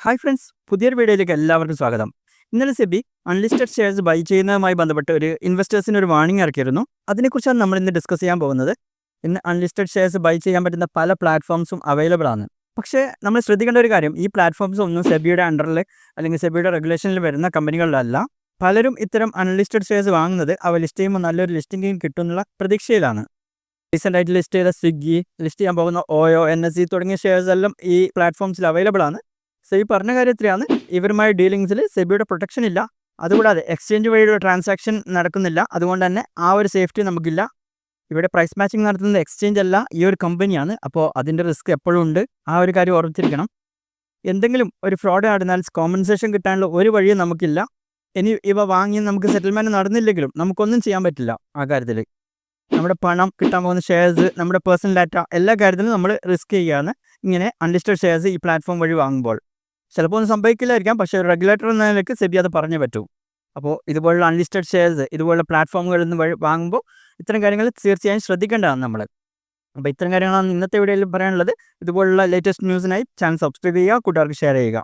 Hi friends, പുതിയൊരു വീഡിയോയിലേക്ക് എല്ലാവർക്കും സ്വാഗതം. ഇന്നലെ സെബി അൺലിസ്റ്റഡ് ഷെയർസ് ബൈ ചെയ്യുന്നതുമായി ബന്ധപ്പെട്ട് ഒരു ഇൻവെസ്റ്റേഴ്സിന് ഒരു വാർണിംഗ് ഇറക്കിയിരുന്നു. അതിനെക്കുറിച്ചാണ് നമ്മൾ ഇന്ന് ഡിസ്കസ് ചെയ്യാൻ പോകുന്നത്. ഇന്ന് അൺലിസ്റ്റഡ് ഷെയർസ് ബൈ ചെയ്യാൻ പറ്റുന്ന പല പ്ലാറ്റ്ഫോംസും അവൈലബിൾ ആണ്. പക്ഷേ നമ്മൾ ശ്രദ്ധിക്കേണ്ട ഒരു കാര്യം, ഈ പ്ലാറ്റ്ഫോംസ് ഒന്നും സെബിയുടെ അണ്ടറിൽ അല്ലെങ്കിൽ സെബിയുടെ റെഗുലേഷനിൽ വരുന്ന കമ്പനികളിലല്ല. പലരും ഇത്തരം അൺലിസ്റ്റഡ് ഷെയർസ് വാങ്ങുന്നത് അവ ലിസ്റ്റ് ചെയ്യുമ്പോൾ നല്ലൊരു ലിസ്റ്റിംഗ് കിട്ടുന്നുള്ള പ്രതീക്ഷയിലാണ്. റീസെൻ്റ് ആയിട്ട് ലിസ്റ്റ് ചെയ്ത സ്വിഗ്ഗി, ലിസ്റ്റ് ചെയ്യാൻ പോകുന്ന ഓയോ, NSE തുടങ്ങിയ ഷെയർസ് എല്ലാം ഈ പ്ലാറ്റ്ഫോംസിൽ അവൈലബിൾ ആണ്. സെബി പറഞ്ഞ കാര്യത്തിലാണ്, ഇവരുമായി ഡീലിങ്സിൽ സെബിയുടെ പ്രൊട്ടക്ഷൻ ഇല്ല. അതുകൂടാതെ എക്സ്ചേഞ്ച് വഴിയുള്ള ട്രാൻസാക്ഷൻ നടക്കുന്നില്ല. അതുകൊണ്ട് തന്നെ ആ ഒരു സേഫ്റ്റി നമുക്കില്ല. ഇവിടെ പ്രൈസ് മാച്ചിങ് നടത്തുന്നത് എക്സ്ചേഞ്ച് അല്ല, ഈ ഒരു കമ്പനിയാണ്. അപ്പോൾ അതിൻ്റെ റിസ്ക് എപ്പോഴും ഉണ്ട്. ആ ഒരു കാര്യം ഓർമ്മിച്ചിരിക്കണം. എന്തെങ്കിലും ഒരു ഫ്രോഡ് നടന്നാൽ കോമ്പൻസേഷൻ കിട്ടാനുള്ള ഒരു വഴിയും നമുക്കില്ല. ഇനി ഇവ വാങ്ങി നമുക്ക് സെറ്റിൽമെൻറ്റ് നടന്നില്ലെങ്കിലും നമുക്കൊന്നും ചെയ്യാൻ പറ്റില്ല ആ കാര്യത്തിൽ. നമ്മുടെ പണം, കിട്ടാൻ പോകുന്ന ഷെയർസ്, നമ്മുടെ പേഴ്സണൽ ഡാറ്റ, എല്ലാ കാര്യത്തിലും നമ്മൾ റിസ്ക് ചെയ്യുകയാണ് ഇങ്ങനെ അൺലിസ്റ്റഡ് ഷെയർസ് ഈ പ്ലാറ്റ്ഫോം വഴി വാങ്ങുമ്പോൾ. ചിലപ്പോൾ ഒന്നും സംഭവിക്കില്ലായിരിക്കാം, പക്ഷേ ഒരു റെഗുലേറ്റർ എന്ന നിലയ്ക്ക് സെബി അത് പറഞ്ഞേ പറ്റൂ. അപ്പോൾ ഇതുപോലുള്ള അൺലിസ്റ്റഡ് ഷെയർസ് ഇതുപോലുള്ള പ്ലാറ്റ്ഫോമുകളിൽ നിന്ന് വാങ്ങുമ്പോൾ ഇത്തരം കാര്യങ്ങൾ തീർച്ചയായും ശ്രദ്ധിക്കേണ്ടതാണ് നമ്മൾ. അപ്പോൾ ഇത്തരം കാര്യങ്ങളാണ് ഇന്നത്തെ വീഡിയോയിൽ പറയാനുള്ളത്. ഇതുപോലുള്ള ലേറ്റസ്റ്റ് ന്യൂസിനായി ചാനൽ സബ്സ്ക്രൈബ് ചെയ്യുക, കൂട്ടുകാർക്ക് ഷെയർ ചെയ്യുക.